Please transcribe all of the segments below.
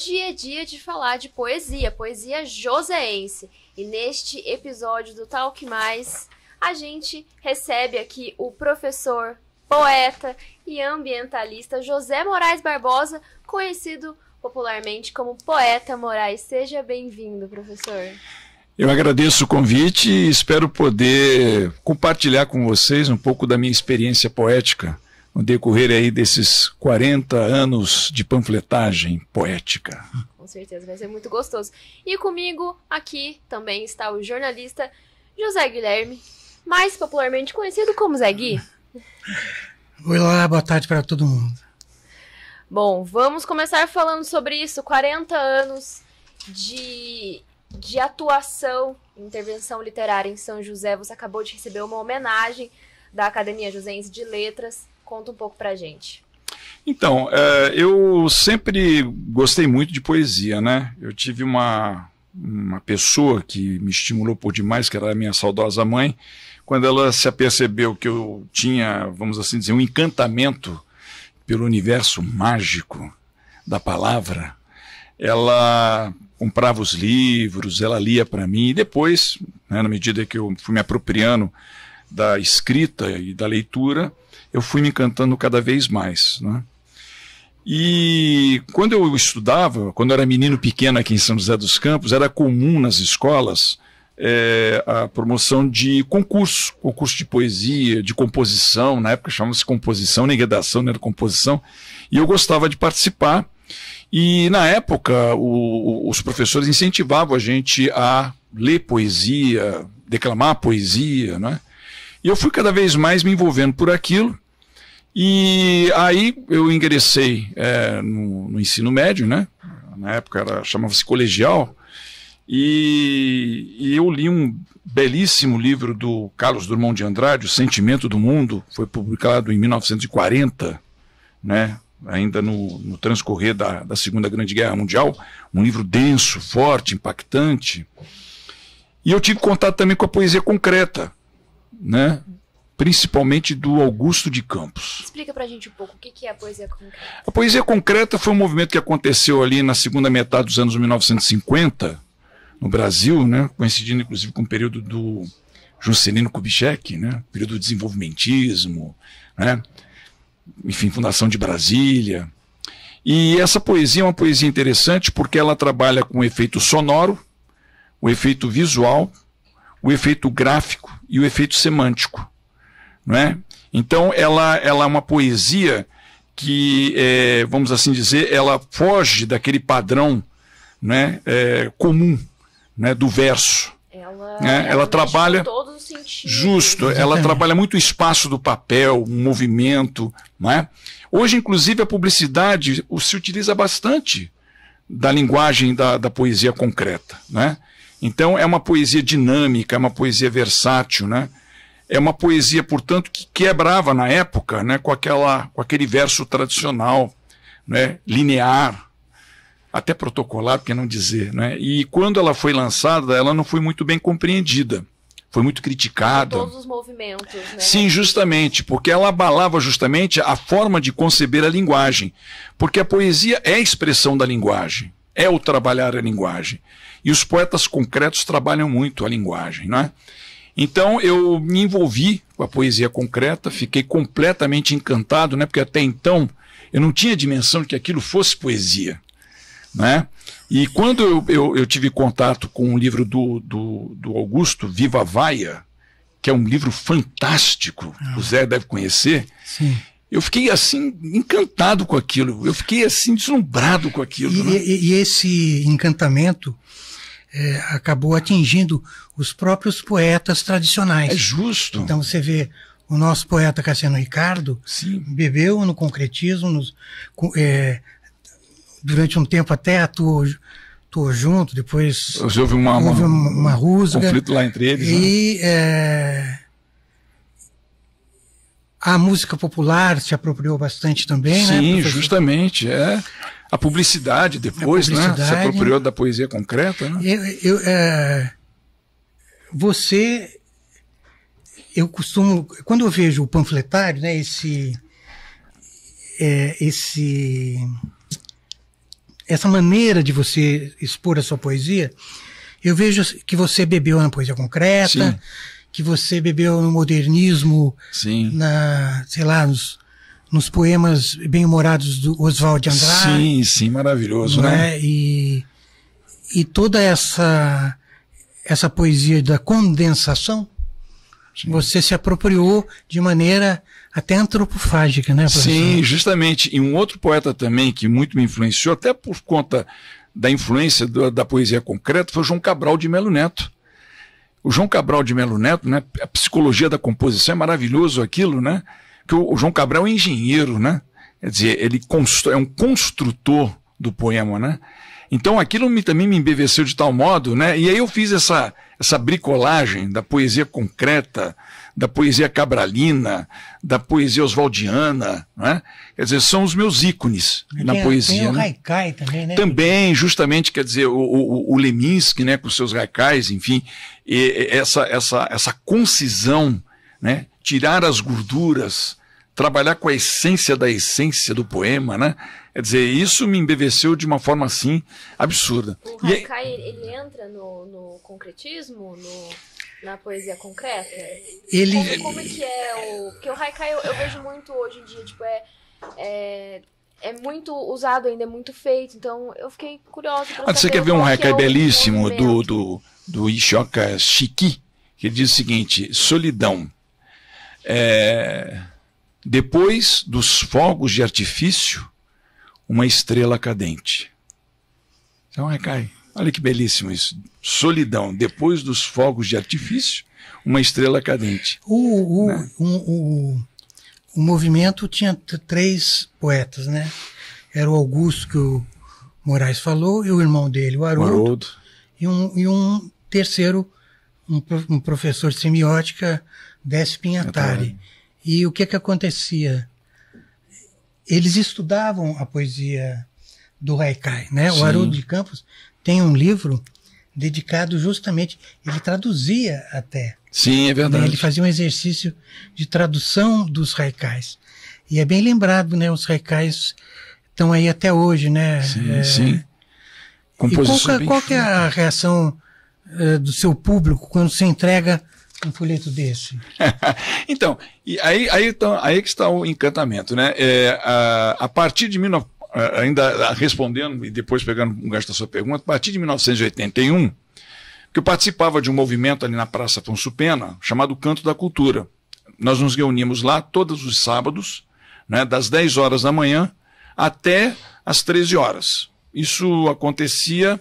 hoje é dia de falar de poesia, poesia joseense. E neste episódio do Talk Mais, a gente recebe aqui o professor, poeta e ambientalista José Moraes Barbosa, conhecido popularmente como Poeta Moraes. Seja bem-vindo, professor. Eu agradeço o convite e espero poder compartilhar com vocês um pouco da minha experiência poética no decorrer aí desses 40 anos de panfletagem poética. Com certeza, vai ser muito gostoso. E comigo aqui também está o jornalista José Guilherme, mais popularmente conhecido como Zé Gui. Olá, boa tarde para todo mundo. Bom, vamos começar falando sobre isso. 40 anos de atuação, intervenção literária em São José. Você acabou de receber uma homenagem da Academia Joseense de Letras. Conta um pouco pra gente. Então, eu sempre gostei muito de poesia, né? Eu tive uma pessoa que me estimulou por demais, que era a minha saudosa mãe. Quando ela se apercebeu que eu tinha, vamos assim dizer, um encantamento pelo universo mágico da palavra, ela comprava os livros, ela lia para mim, e depois, né, na medida que eu fui me apropriando da escrita e da leitura, eu fui me encantando cada vez mais, né? E quando eu estudava, quando eu era menino pequeno aqui em São José dos Campos, era comum nas escolas a promoção de concurso de poesia, de composição, na época chamava-se composição, nem redação, não era composição, e eu gostava de participar, e na época os professores incentivavam a gente a ler poesia, declamar poesia, né? E eu fui cada vez mais me envolvendo por aquilo. E aí eu ingressei no ensino médio, né? Na época chamava-se colegial, e eu li um belíssimo livro do Carlos Drummond de Andrade, O Sentimento do Mundo, foi publicado em 1940, né? Ainda no transcorrer da Segunda Grande Guerra Mundial, um livro denso, forte, impactante. E eu tive contato também com a poesia concreta, né? Principalmente do Augusto de Campos. Explica pra gente um pouco o que é a poesia concreta. A poesia concreta foi um movimento que aconteceu ali na segunda metade dos anos 1950, no Brasil, né, coincidindo inclusive com o período do Juscelino Kubitschek, né, período do desenvolvimentismo, né, enfim, fundação de Brasília. E essa poesia é uma poesia interessante porque ela trabalha com o efeito sonoro, o efeito visual, o efeito gráfico e o efeito semântico. Não é? Então ela é uma poesia que, vamos assim dizer, ela foge daquele padrão, né, comum, né, do verso. Ela trabalha todos os sentidos. Justo, ela trabalha muito o espaço do papel, o movimento, não é? Hoje, inclusive, a publicidade se utiliza bastante da linguagem da poesia concreta, né? Então é uma poesia dinâmica, é uma poesia versátil, né? É uma poesia, portanto, que quebrava na época, né, com aquele verso tradicional, né, linear, até protocolar, por que não dizer, né? E quando ela foi lançada, ela não foi muito bem compreendida, foi muito criticada. Todos os movimentos, né? Sim, justamente, porque ela abalava justamente a forma de conceber a linguagem, porque a poesia é a expressão da linguagem, é o trabalhar a linguagem, e os poetas concretos trabalham muito a linguagem, não é? Então eu me envolvi com a poesia concreta, fiquei completamente encantado, né, porque até então eu não tinha dimensão de que aquilo fosse poesia, né? E quando eu tive contato com um livro do Augusto, Viva Vaia, que é um livro fantástico, o Zé deve conhecer, sim. Eu fiquei assim encantado com aquilo, eu fiquei assim deslumbrado com aquilo. E esse encantamento acabou atingindo os próprios poetas tradicionais. É justo. Então você vê o nosso poeta Cassiano Ricardo, sim, bebeu no concretismo, durante um tempo até atuou junto, depois houve uma rusga, conflito lá entre eles. E a música popular se apropriou bastante também, né? Sim, justamente, a publicidade depois, né, se apropriou da poesia concreta, né? Eu costumo, quando eu vejo o panfletário, né, essa maneira de você expor a sua poesia, eu vejo que você bebeu na poesia concreta, Sim. que você bebeu no modernismo, Sim. sei lá, nos poemas bem-humorados do Oswald de Andrade. Sim, sim, maravilhoso, né? E toda essa poesia da condensação, sim, você se apropriou de maneira até antropofágica, né, professor? Sim, justamente. E um outro poeta também que muito me influenciou, até por conta da influência da poesia concreta, foi o João Cabral de Melo Neto. O João Cabral de Melo Neto, né, a psicologia da composição é maravilhoso aquilo, né? Que o João Cabral é engenheiro, né? Quer dizer, ele é um construtor do poema, né? Então aquilo também me embeveceu de tal modo, né? E aí eu fiz essa bricolagem da poesia concreta, da poesia cabralina, da poesia oswaldiana, né? Quer dizer, são os meus ícones na poesia. Tem o né? haikai também, né? Também, justamente, quer dizer, o Leminski, né, com seus haikais, enfim, essa concisão, né? Tirar as gorduras, trabalhar com a essência da essência do poema, né? Quer dizer, isso me embeveceu de uma forma, assim, absurda. O haikai, ele entra no concretismo, na poesia concreta? Como é que é Porque o haikai eu vejo muito hoje em dia, tipo, é muito usado ainda, é muito feito, então eu fiquei curiosa. Você quer ver um haikai belíssimo do Ishoka Shiki, que diz o seguinte: solidão. Depois dos fogos de artifício, uma estrela cadente. Então, haikai. Olha que belíssimo isso. Solidão. Depois dos fogos de artifício, uma estrela cadente. O movimento tinha 3 poetas, né? Era o Augusto, que o Moraes falou, e o irmão dele, o Haroldo. E um terceiro, um professor de semiótica, Décio Pinhatari. E o que acontecia? Eles estudavam a poesia do haikai, né? Sim. O Haroldo de Campos tem um livro dedicado justamente, ele traduzia até. Sim, é verdade. Né? Ele fazia um exercício de tradução dos haikais. E é bem lembrado, né? Os haikais estão aí até hoje, né? Sim, sim. E qual que é a reação do seu público quando você entrega um folheto desse? Então, aí que está o encantamento, né? A partir de ainda respondendo e depois pegando um gancho da sua pergunta, a partir de 1981, que eu participava de um movimento ali na Praça Afonso Pena, chamado Canto da Cultura. Nós nos reunimos lá todos os sábados, né, das 10 horas da manhã até as 13 horas. Isso acontecia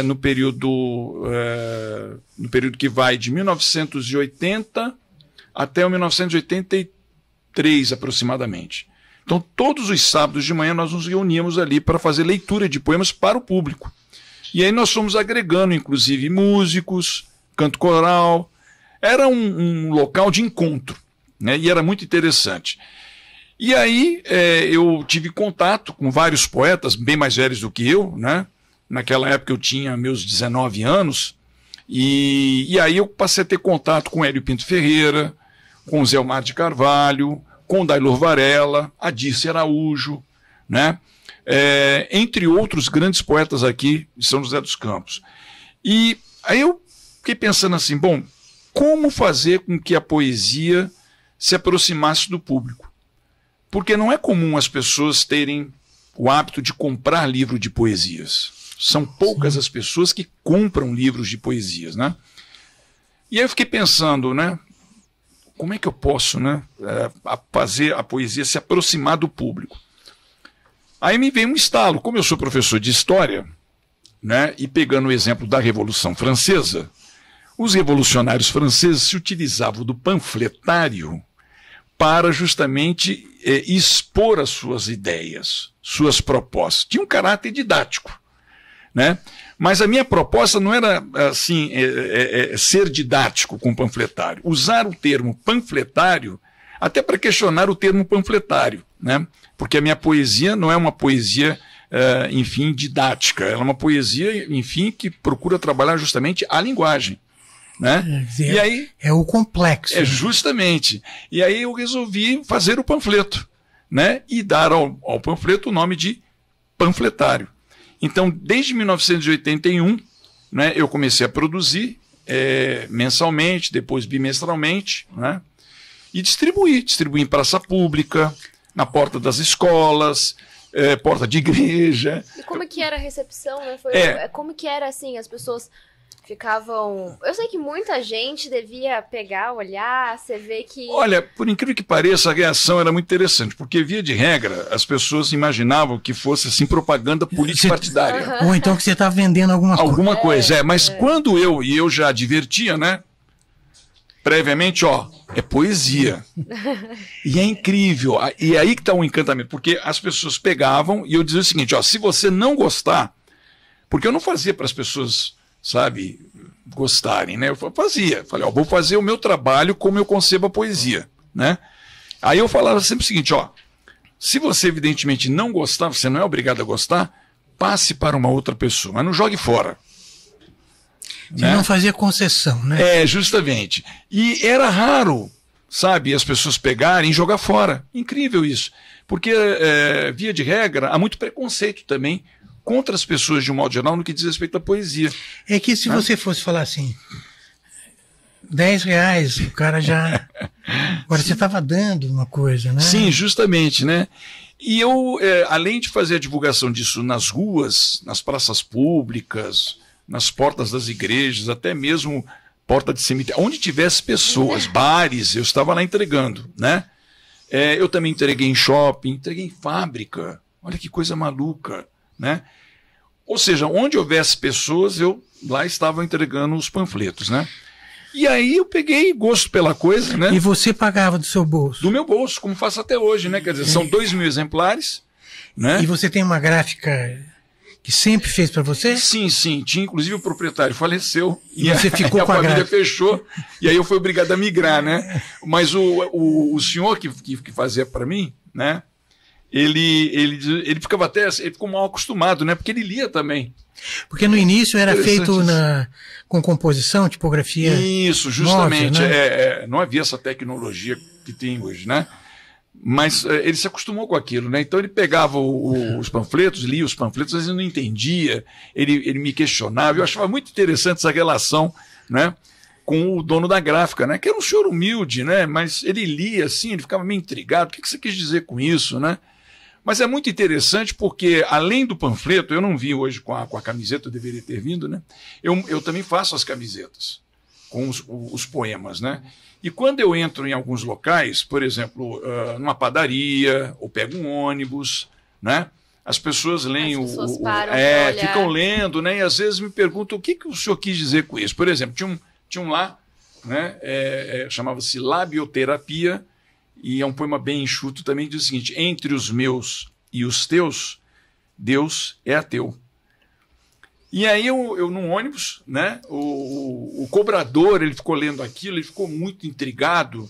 no período que vai de 1980 até 1983 aproximadamente. Então todos os sábados de manhã nós nos reuníamos ali para fazer leitura de poemas para o público. E aí nós fomos agregando inclusive músicos, canto coral. Era um local de encontro, né? E era muito interessante. E aí eu tive contato com vários poetas bem mais velhos do que eu, né? Naquela época eu tinha meus 19 anos, e aí eu passei a ter contato com Hélio Pinto Ferreira, com Zé Omar de Carvalho, com Dailor Varela, Adirce Araújo, né? Entre outros grandes poetas aqui de São José dos Campos. E aí eu fiquei pensando assim, bom, como fazer com que a poesia se aproximasse do público? Porque não é comum as pessoas terem o hábito de comprar livro de poesias. São poucas as pessoas que compram livros de poesias, né? E aí eu fiquei pensando, né? Como é que eu posso, né, fazer a poesia se aproximar do público? Aí me veio um estalo. Como eu sou professor de história, né, e pegando o exemplo da Revolução Francesa, os revolucionários franceses se utilizavam do panfletário para justamente expor as suas ideias, suas propostas. Tinha um caráter didático, né? Mas a minha proposta não era assim ser didático com panfletário. Usar o termo panfletário até para questionar o termo panfletário, né? Porque a minha poesia não é uma poesia, enfim, didática. Ela é uma poesia, enfim, que procura trabalhar justamente a linguagem, né? E aí, é o complexo. Justamente. E aí eu resolvi fazer o panfleto, né? E dar ao panfleto o nome de panfletário. Então, desde 1981, né, eu comecei a produzir mensalmente, depois bimestralmente, né, e distribuir em praça pública, na porta das escolas, porta de igreja. E como que era a recepção, né? Como que era, assim, as pessoas ficavam... Eu sei que muita gente devia pegar, olhar, você vê que... Olha, por incrível que pareça, a reação era muito interessante, porque, via de regra, as pessoas imaginavam que fosse, assim, propaganda político-partidária. Ou então que você está vendendo alguma coisa. Mas quando eu já advertia, né, previamente, é poesia. E é incrível. E aí que está o encantamento, porque as pessoas pegavam e eu dizia o seguinte, se você não gostar, porque eu não fazia para as pessoas... sabe, gostarem, né? Eu fazia. Falei, vou fazer o meu trabalho como eu concebo a poesia, né? Aí eu falava sempre o seguinte, se você evidentemente não gostar, você não é obrigado a gostar, passe para uma outra pessoa, mas não jogue fora. Você não fazia concessão, né? Justamente. E era raro, sabe, as pessoas pegarem e jogar fora. Incrível isso. Porque, via de regra, há muito preconceito também contra as pessoas, de um modo geral, no que diz respeito à poesia. É que se você fosse falar assim, R$10, o cara já... Agora você estava dando uma coisa, né? Sim, justamente, né? E eu, além de fazer a divulgação disso nas ruas, nas praças públicas, nas portas das igrejas, até mesmo porta de cemitério, onde tivesse pessoas, bares, eu estava lá entregando, né? Eu também entreguei em shopping, entreguei em fábrica. Olha que coisa maluca, né? Ou seja, onde houvesse pessoas, eu lá estava entregando os panfletos, né? E aí eu peguei gosto pela coisa, né? E você pagava do seu bolso? Do meu bolso, como faço até hoje, né? Quer dizer, são 2.000 exemplares, né? E você tem uma gráfica que sempre fez para você? Sim, sim. Tinha, inclusive, o proprietário faleceu. E você ficou com a família gráfica. Fechou. E aí eu fui obrigado a migrar, né? Mas o senhor que fazia para mim, né? Ele ficava ele ficou mal acostumado, né? Porque ele lia também. Porque no início era feito com composição, tipografia. Isso, justamente. Móvel, né? Não havia essa tecnologia que tem hoje, né? Mas ele se acostumou com aquilo, né? Então ele pegava os panfletos, lia os panfletos, às vezes não entendia, ele me questionava. Eu achava muito interessante essa relação, né, com o dono da gráfica, né? Que era um senhor humilde, né? Mas ele lia assim, ele ficava meio intrigado. O que você quis dizer com isso, né? Mas é muito interessante porque, além do panfleto, eu não vi hoje com a camiseta, eu deveria ter vindo, né? Eu também faço as camisetas com os poemas, né? E quando eu entro em alguns locais, por exemplo, numa padaria, ou pego um ônibus, né? As pessoas leem ficam lendo, né? E às vezes me perguntam o que o senhor quis dizer com isso. Por exemplo, tinha um lá, né? Chamava-se Labioterapia, e é um poema bem enxuto também, que diz o seguinte: entre os meus e os teus, Deus é ateu. E aí eu num ônibus, né, o cobrador, ele ficou lendo aquilo, ele ficou muito intrigado,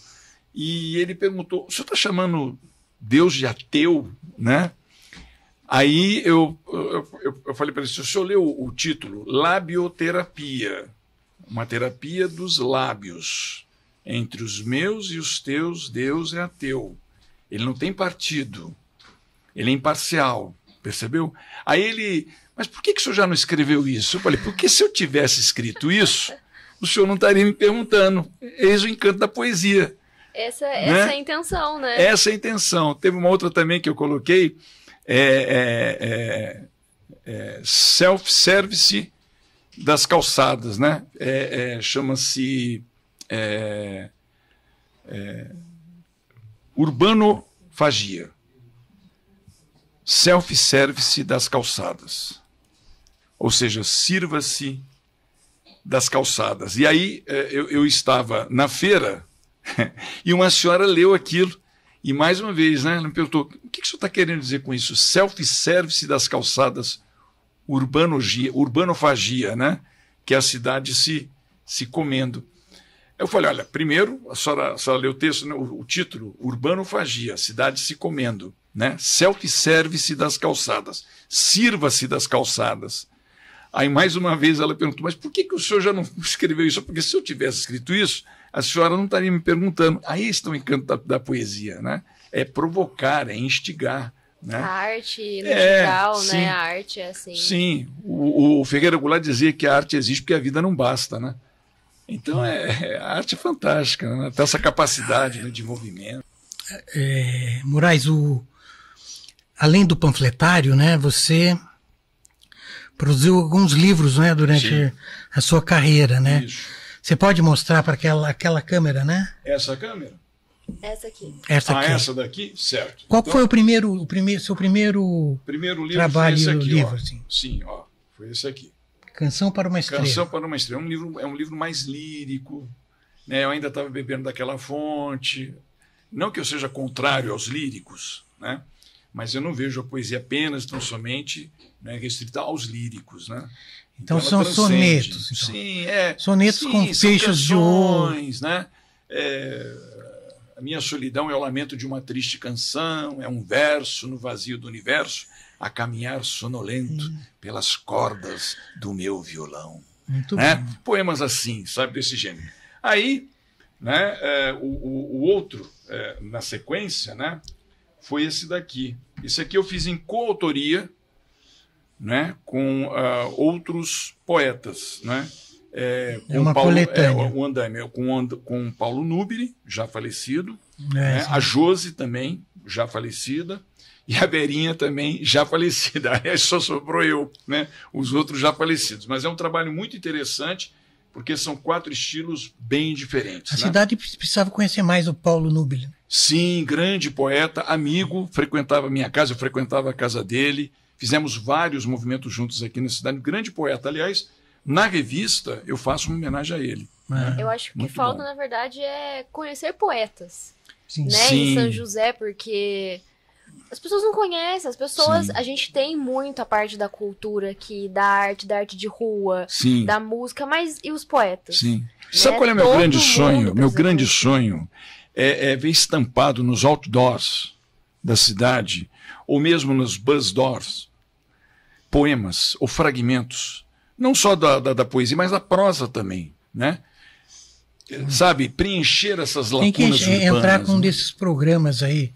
e ele perguntou: o senhor está chamando Deus de ateu, né? Aí eu falei para ele: se o senhor leu o título, Labioterapia, uma terapia dos lábios, entre os meus e os teus, Deus é ateu. Ele não tem partido, ele é imparcial, percebeu? Aí ele: mas por que o senhor já não escreveu isso? Eu falei: porque se eu tivesse escrito isso, o senhor não estaria me perguntando. Eis o encanto da poesia. Essa é a intenção, né? Essa é a intenção. Teve uma outra também que eu coloquei, self-service das calçadas, né? Chama-se urbanofagia. Self-service das calçadas. Ou seja, sirva-se das calçadas. E aí eu estava na feira e uma senhora leu aquilo e mais uma vez, né, ela me perguntou: o que o senhor está querendo dizer com isso? Self-service das calçadas, urbanofagia, né? Que é a cidade se comendo. Eu falei: olha, primeiro, a senhora leu o texto, né, o título, urbanofagia, a cidade se comendo, né? Self-service das calçadas, sirva-se das calçadas. Aí, mais uma vez, ela perguntou: mas por que o senhor já não escreveu isso? Porque se eu tivesse escrito isso, a senhora não estaria me perguntando. Aí está o encanto da poesia, né? É provocar, é instigar né? A arte no geral, sim, né? A arte é assim. Sim, o Ferreira Goulart dizia que a arte existe porque a vida não basta, né? Então a arte é fantástica, né? Tem essa capacidade, né, de envolvimento. Moraes, além do panfletário, né, você produziu alguns livros, né, durante a sua carreira, né? Isso. Você pode mostrar para aquela câmera, né? Essa câmera? Essa aqui. Essa aqui. Essa daqui? Certo. Qual foi seu primeiro livro trabalho, foi esse aqui, livro? ó. Assim? Sim, ó, foi esse aqui. Canção para uma Estrela. Canção para uma Estrela. É um livro mais lírico, né? Eu ainda estava bebendo daquela fonte. Não que eu seja contrário aos líricos, né? Mas eu não vejo a poesia apenas, tão somente, né, restrita aos líricos, né? Então ela são transcende. sonetos. Então. Sim, sonetos com fechos de ouro. Né? A minha solidão é o lamento de uma triste canção, é um verso no vazio do universo, a caminhar sonolento pelas cordas do meu violão. Muito né? bom. Poemas assim, sabe, desse gênero. Aí, né, o outro, na sequência, né, foi esse daqui. Esse aqui eu fiz em coautoria, né, com outros poetas, né? Com uma Paulo, coletânea. Com Paulo Nubile, já falecido, né? A Josi também, já falecida, e a Berinha também, já falecida. Aí só sobrou eu, né? Os outros já falecidos. Mas é um trabalho muito interessante, porque são 4 estilos bem diferentes. A cidade precisava conhecer mais o Paulo Nubile. Sim, grande poeta, amigo, frequentava a minha casa, eu frequentava a casa dele, fizemos vários movimentos juntos aqui na cidade. Grande poeta, aliás. Na revista, eu faço uma homenagem a ele. Né? Eu acho que o que falta, na verdade, é conhecer poetas. Sim. Né? Sim. Em São José, porque as pessoas não conhecem. As pessoas... Sim. A gente tem muito a parte da cultura aqui, da arte de rua, Sim. da música, mas e os poetas? Sim. Né? Sabe qual é o meu Todo grande mundo sonho? Meu precisa grande conhecer. sonho é ver estampado nos outdoors da cidade, ou mesmo nos bus doors, poemas ou fragmentos. Não só da poesia, mas da prosa também, né? Sabe, preencher essas Tem que lacunas urbanas. entrar com um né? desses programas aí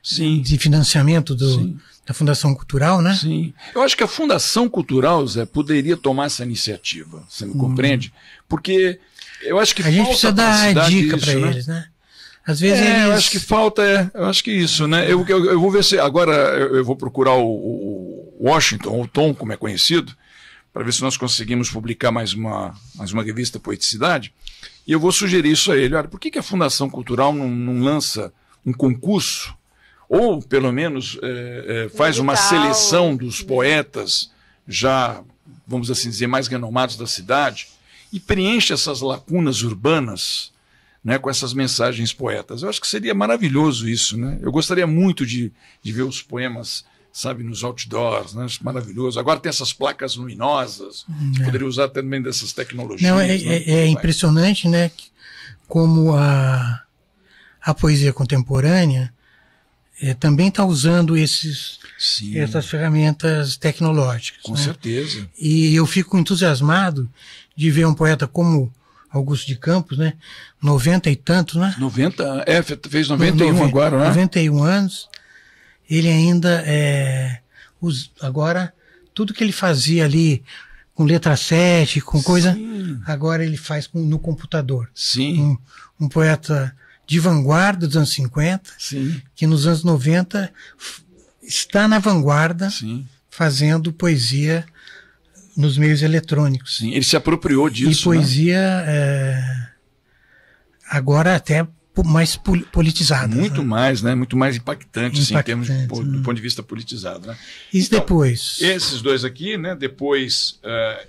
Sim, de financiamento Sim. da Fundação Cultural, né? sim. Eu acho que a Fundação Cultural, Zé, poderia tomar essa iniciativa, você me compreende? Porque eu acho que A gente falta precisa pra dar cidade dica isso, para né? eles, né? Às vezes Eu eles... acho que falta, eu acho que isso, né? Eu vou ver se agora eu vou procurar o Washington, ou o Tom, como é conhecido, para ver se nós conseguimos publicar mais uma revista Poeticidade. E eu vou sugerir isso a ele. Olha, por que a Fundação Cultural não lança um concurso, ou pelo menos faz uma seleção dos poetas já, vamos assim dizer, mais renomados da cidade, e preenche essas lacunas urbanas, né, com essas mensagens poetas. Eu acho que seria maravilhoso isso, né? Eu gostaria muito de ver os poemas, sabe, nos outdoors, né? Maravilhoso. Agora tem essas placas luminosas, poderia usar também dessas tecnologias. Não, né? é impressionante, né? Como a poesia contemporânea também está usando essas ferramentas tecnológicas. Com né? certeza. E eu fico entusiasmado de ver um poeta como Augusto de Campos, né? 90 e tantos, né? 90, fez 91 agora, né? 91 anos. Ele ainda, agora, tudo que ele fazia ali com letra 7, com coisa, agora ele faz no computador. Sim. Um poeta de vanguarda dos anos 50, Sim. que nos anos 90 está na vanguarda, Sim. fazendo poesia nos meios eletrônicos. Sim, ele se apropriou disso. E poesia agora até mais politizada. Muito né? mais, né? Muito mais impactante, assim, em termos Impactante, do ponto de vista politizado. Né? E Então, depois? Esses dois aqui, né? Depois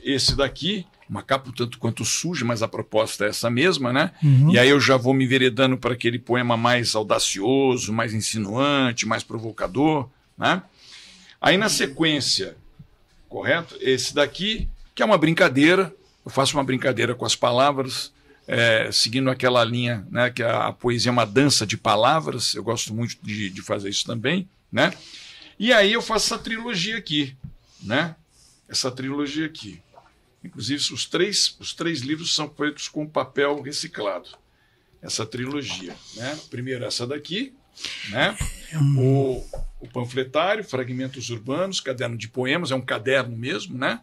esse daqui, uma capa tanto quanto suja, mas a proposta é essa mesma, né? Uhum. E aí eu já vou me enveredando para aquele poema mais audacioso, mais insinuante, mais provocador, né? Aí na sequência, correto? Esse daqui, que é uma brincadeira, eu faço uma brincadeira com as palavras, seguindo aquela linha, né, que a poesia é uma dança de palavras, eu gosto muito de fazer isso também, né? E aí eu faço essa trilogia aqui, né? Essa trilogia aqui. Inclusive os três livros são feitos com papel reciclado. Essa trilogia, né? Primeiro essa daqui, né? O panfletário, Fragmentos Urbanos, Caderno de Poemas, é um caderno mesmo, né?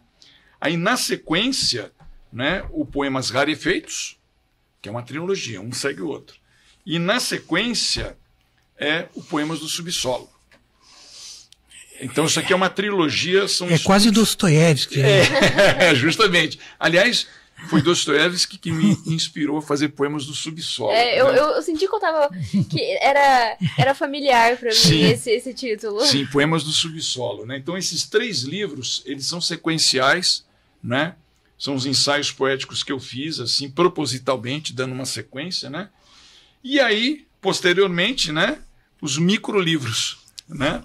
Aí, na sequência, né, o Poemas Rarefeitos, que é uma trilogia, um segue o outro. E, na sequência, é o Poemas do Subsolo. Então, isso aqui é uma trilogia... quase Dostoiévski. Justamente. Aliás, foi Dostoiévski que me inspirou a fazer Poemas do Subsolo. Eu senti que era familiar para mim esse título. Sim, Poemas do Subsolo. Né? Então, esses 3 livros, eles são sequenciais, né? São os ensaios poéticos que eu fiz, assim, propositalmente, dando uma sequência, né? E aí, posteriormente, né, os microlivros, né?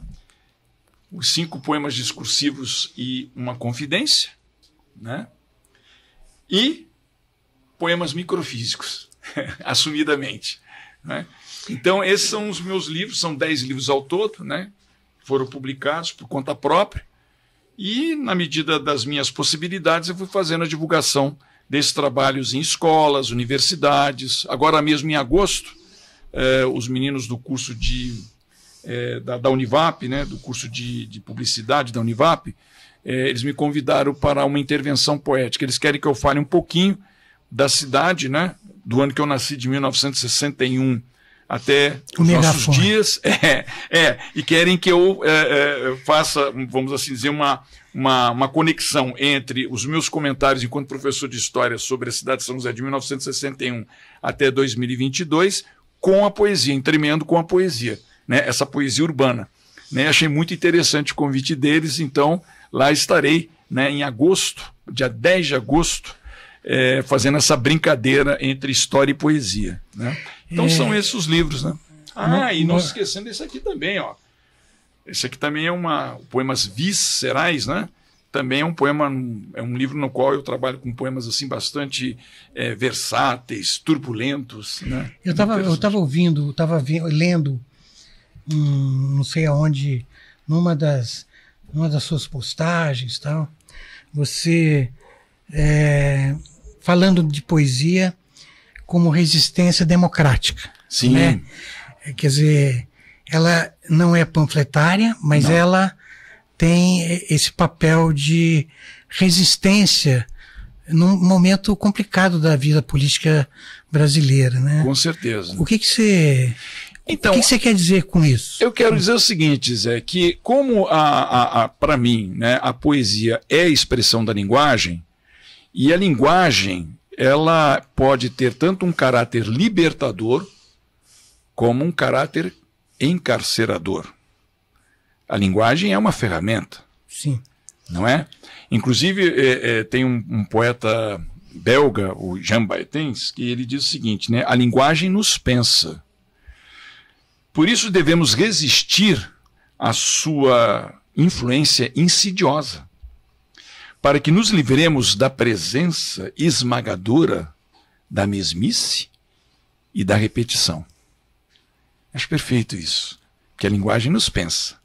Os 5 poemas discursivos e uma confidência, né? E poemas microfísicos, assumidamente, né? Então, esses são os meus livros, são 10 livros ao todo, né? Foram publicados por conta própria, e, na medida das minhas possibilidades, eu fui fazendo a divulgação desses trabalhos em escolas, universidades. Agora mesmo, em agosto, os meninos do curso da Univap, né, do curso de publicidade da Univap, eles me convidaram para uma intervenção poética. Eles querem que eu fale um pouquinho da cidade, né, do ano que eu nasci, de 1961 até os nossos dias, e querem que eu faça, vamos assim dizer, uma conexão entre os meus comentários enquanto professor de história sobre a cidade de São José de 1961 até 2022 com a poesia, entremeando com a poesia, né, essa poesia urbana. Né, achei muito interessante o convite deles, então lá estarei, né, em agosto, dia 10 de agosto, fazendo essa brincadeira entre história e poesia. Né? Então são esses os livros. Né? E não se esquecendo desse aqui também. Ó. Esse aqui também é Poemas Viscerais, né? Também é um poema, é um livro no qual eu trabalho com poemas assim bastante versáteis, turbulentos. Né? Eu estava lendo, não sei aonde, numa das suas postagens, tal, você falando de poesia como resistência democrática. Sim. Né? Quer dizer, ela não é panfletária, mas ela tem esse papel de resistência num momento complicado da vida política brasileira, né? Com certeza. O que você quer dizer com isso? Eu quero dizer o seguinte, Zé, que como para mim, né, a poesia é a expressão da linguagem, e a linguagem ela pode ter tanto um caráter libertador como um caráter encarcerador. A linguagem é uma ferramenta. Sim. Não é? Inclusive, tem um poeta belga, o Jean Baetens, que ele diz o seguinte, né? A linguagem nos pensa. Por isso devemos resistir à sua influência insidiosa, para que nos livremos da presença esmagadora da mesmice e da repetição. Acho perfeito isso, que a linguagem nos pensa,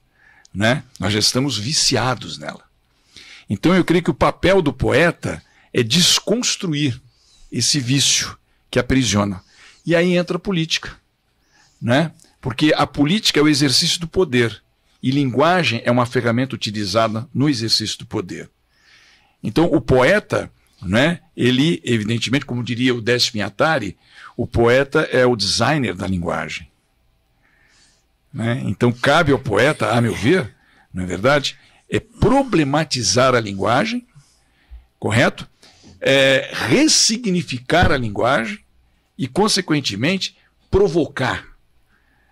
né? Nós já estamos viciados nela. Então eu creio que o papel do poeta é desconstruir esse vício que aprisiona. E aí entra a política, né? Porque a política é o exercício do poder, e linguagem é uma ferramenta utilizada no exercício do poder. Então o poeta, né, ele, evidentemente, como diria o Décio Attari, o poeta é o designer da linguagem. Né? Então cabe ao poeta, a meu ver, não é verdade, é problematizar a linguagem, correto? Ressignificar a linguagem e, consequentemente, provocar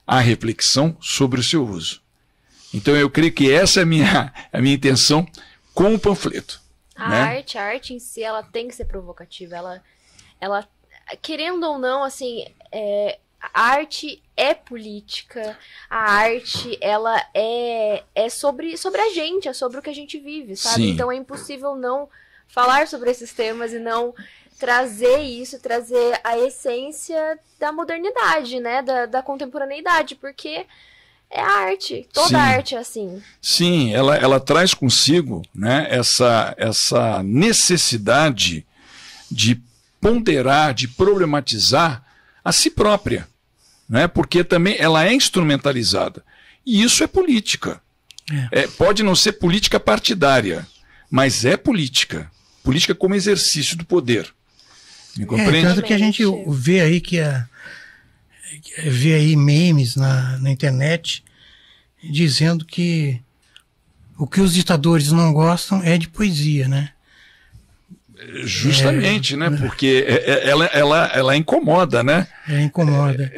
a reflexão sobre o seu uso. Então eu creio que essa é a minha intenção com o panfleto. A arte em si, ela tem que ser provocativa. Ela querendo ou não, assim, a arte é política, a arte, ela é sobre a gente, é sobre o que a gente vive, sabe? Sim. Então é impossível não falar sobre esses temas e não trazer a essência da modernidade, né? Da contemporaneidade, porque é a arte, toda a arte é assim. Sim, ela traz consigo, né, essa necessidade de ponderar, de problematizar a si própria. né? Porque também ela é instrumentalizada. E isso é política. Pode não ser política partidária, mas é política. Política como exercício do poder. Me compreende? Tanto que a gente vê aí vê aí memes na internet dizendo que o que os ditadores não gostam é de poesia, né? Justamente, né? Porque ela incomoda, né? Ela incomoda.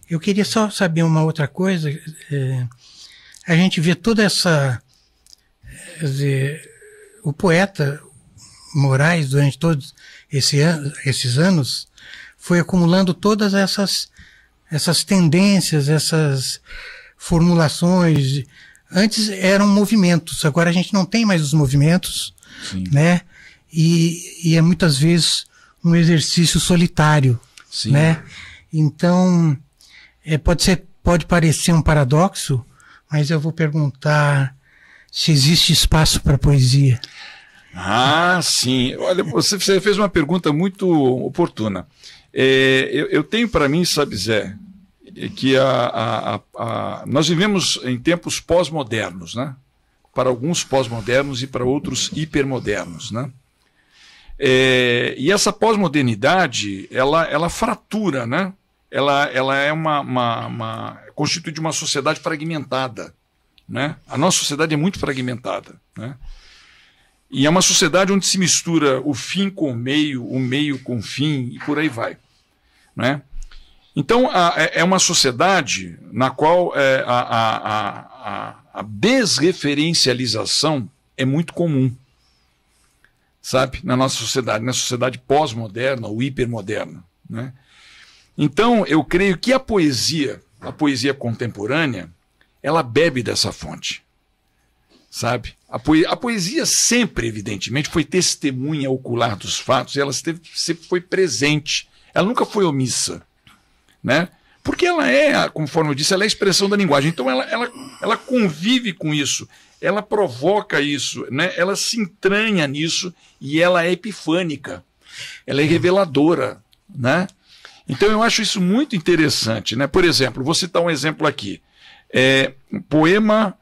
Eu queria só saber uma outra coisa. A gente vê toda essa... Quer dizer, o poeta Moraes, durante todos esses anos, foi acumulando todas essas tendências, essas formulações. Antes eram movimentos, agora a gente não tem mais os movimentos, sim, né? E é muitas vezes um exercício solitário, sim, né? Então, pode parecer um paradoxo, mas eu vou perguntar se existe espaço para poesia. Ah, sim. Olha, você fez uma pergunta muito oportuna. Eu tenho para mim, sabe, Zé, que nós vivemos em tempos pós-modernos, né? Para alguns pós-modernos e para outros hipermodernos, né? E essa pós-modernidade, ela fratura, né? Ela é constitui de uma sociedade fragmentada, né? A nossa sociedade é muito fragmentada, né? E é uma sociedade onde se mistura o fim com o meio com o fim, e por aí vai, né? Então, é uma sociedade na qual a desreferencialização é muito comum, sabe? Na nossa sociedade pós-moderna ou hipermoderna, né? Então, eu creio que a poesia contemporânea, ela bebe dessa fonte, sabe? A poesia sempre, evidentemente, foi testemunha ocular dos fatos, e ela sempre foi presente, ela nunca foi omissa, né? Porque ela conforme eu disse, ela é a expressão da linguagem, então ela convive com isso, ela provoca isso, né? Ela se entranha nisso e ela é epifânica, ela é reveladora, né? Então eu acho isso muito interessante, né? Por exemplo, vou citar um exemplo aqui, um poema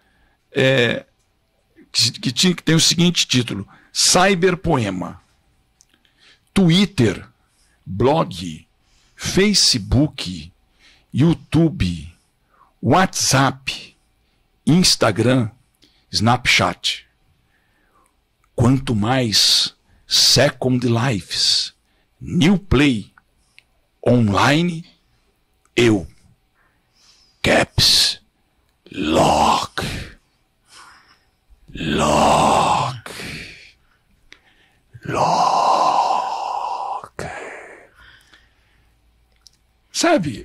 que tem o seguinte título: Cyberpoema. Twitter, blog, Facebook, YouTube, WhatsApp, Instagram, Snapchat. Quanto mais Second Lives, New Play, online, eu, Caps Lock. Sabe,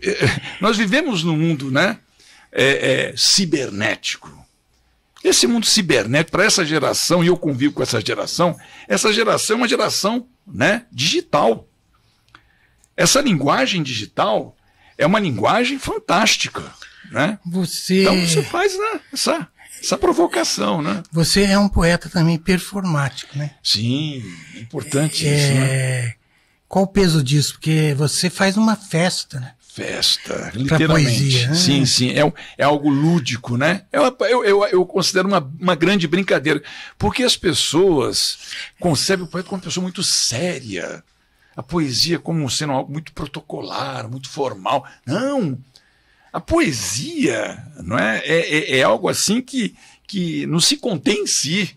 nós vivemos num mundo, né, cibernético. Esse mundo cibernético, para essa geração, e eu convivo com essa geração é uma geração, né, digital. Essa linguagem digital é uma linguagem fantástica, né? Então você faz, né, essa provocação, né? Você é um poeta também performático, né? Sim, é importante isso, né? Qual o peso disso? Porque você faz uma festa, né? Festa, literalmente. Poesia, né? Sim, sim, é algo lúdico, né? Eu considero uma grande brincadeira, porque as pessoas concebem o poeta como uma pessoa muito séria, a poesia como sendo algo muito protocolar, muito formal. Não! A poesia, não é algo assim que não se contém em si,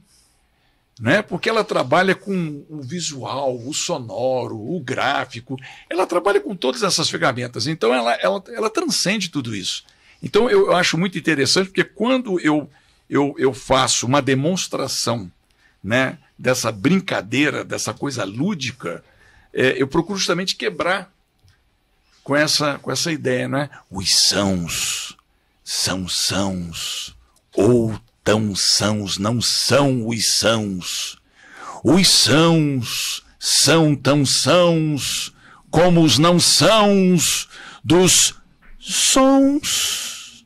né? Porque ela trabalha com o visual, o sonoro, o gráfico, ela trabalha com todas essas ferramentas, então ela transcende tudo isso. Então eu acho muito interessante, porque quando eu faço uma demonstração, né, dessa brincadeira, dessa coisa lúdica, eu procuro justamente quebrar com essa ideia, né? Os sãos, ou tão sãos, não são os sãos. Os sãos são tão sãos como os não sãos dos sons.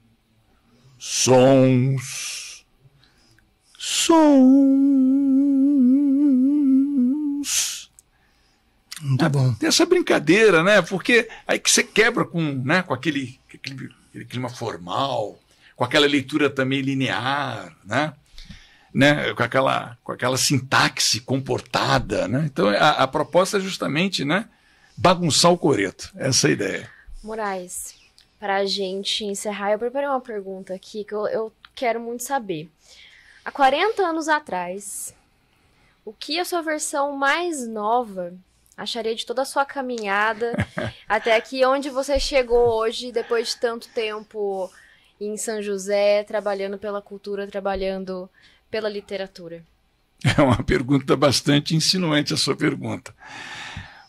Muito bom. Tem essa brincadeira, né? Porque aí que você quebra com aquele clima formal, com aquela leitura também linear, né? Com aquela sintaxe comportada, né? Então a proposta é justamente, né, bagunçar o coreto. Essa é a ideia. Moraes, para a gente encerrar, eu preparei uma pergunta aqui que eu quero muito saber. Há 40 anos atrás, o que a sua versão mais nova acharia de toda a sua caminhada até aqui onde você chegou hoje, depois de tanto tempo em São José, trabalhando pela cultura, trabalhando pela literatura? É uma pergunta bastante insinuante a sua pergunta.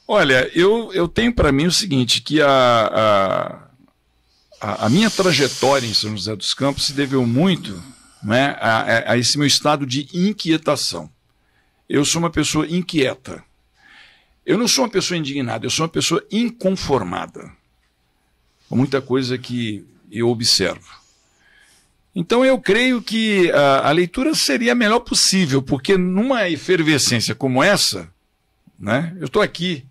Olha, eu tenho para mim o seguinte, que a minha trajetória em São José dos Campos se deveu muito, né, a esse meu estado de inquietação. Eu sou uma pessoa inquieta. Eu não sou uma pessoa indignada, eu sou uma pessoa inconformada. Com muita coisa que eu observo. Então eu creio que a leitura seria a melhor possível, porque numa efervescência como essa, né, eu estou aqui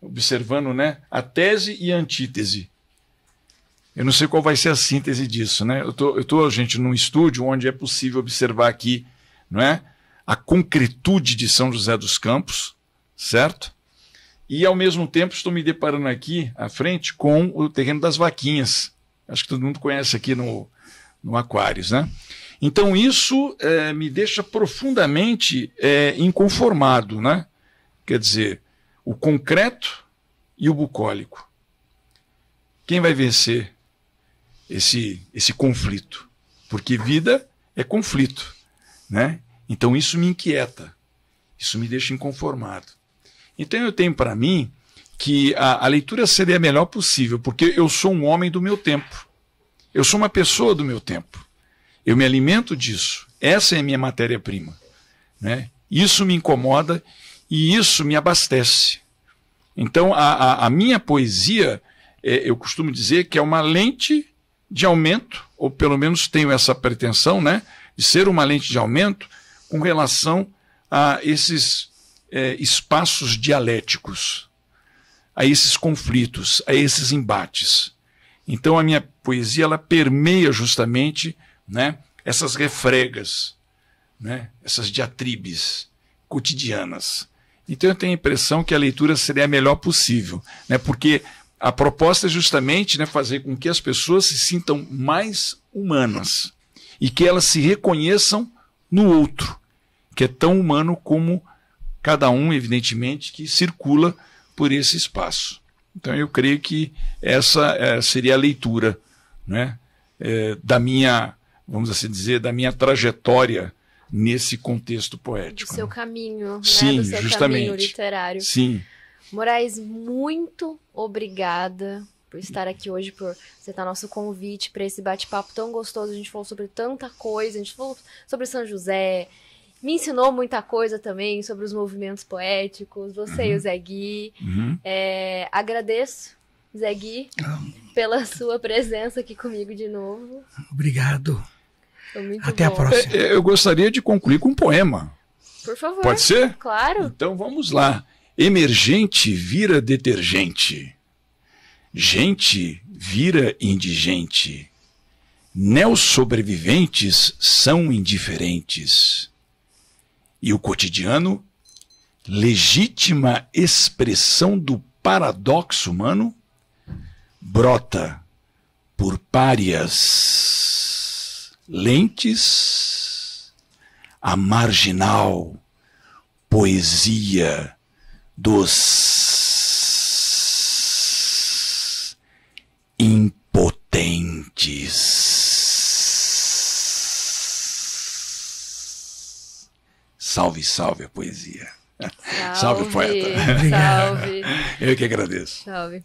observando, né, a tese e a antítese. Eu não sei qual vai ser a síntese disso, né? Eu tô, gente, num estúdio onde é possível observar aqui, não é, a concretude de São José dos Campos, certo? E ao mesmo tempo estou me deparando aqui à frente com o terreno das vaquinhas. Acho que todo mundo conhece aqui no Aquários, né? Então isso me deixa profundamente inconformado, né? Quer dizer, o concreto e o bucólico. Quem vai vencer esse conflito? Porque vida é conflito, né? Então isso me inquieta, isso me deixa inconformado. Então eu tenho para mim que a leitura seria a melhor possível, porque eu sou um homem do meu tempo. Eu sou uma pessoa do meu tempo. Eu me alimento disso. Essa é a minha matéria-prima, né? Isso me incomoda e isso me abastece. Então, a minha poesia, eu costumo dizer que é uma lente de aumento, ou pelo menos tenho essa pretensão, né, de ser uma lente de aumento com relação a esses espaços dialéticos, a esses conflitos, a esses embates. Então a minha poesia ela permeia justamente, né, essas refregas, né, essas diatribes cotidianas. Então eu tenho a impressão que a leitura seria a melhor possível, né, porque a proposta é justamente, né, fazer com que as pessoas se sintam mais humanas e que elas se reconheçam no outro, que é tão humano como cada um, evidentemente, que circula por esse espaço. Então eu creio que essa seria a leitura, né, da minha, vamos assim dizer, da minha trajetória nesse contexto poético. Do seu caminho, sim, né, do seu justamente. Caminho literário. Sim. Moraes, muito obrigada por estar aqui hoje, por aceitar nosso convite para esse bate-papo tão gostoso. A gente falou sobre tanta coisa, a gente falou sobre São José, me ensinou muita coisa também sobre os movimentos poéticos, você e o Zé Gui. Agradeço, Zé Gui, pela sua presença aqui comigo de novo. Obrigado. Foi muito Até bom. a próxima. Eu gostaria de concluir com um poema. Por favor. Pode ser? Claro. Então vamos lá. Emergente vira detergente. Gente vira indigente. Neossobreviventes são indiferentes. E o cotidiano, legítima expressão do paradoxo humano, brota por párias lentes a marginal poesia dos impotentes. Salve, salve a poesia. Salve, poeta. Salve. Eu que agradeço. Salve.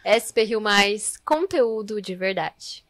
SP Rio Mais, conteúdo de verdade.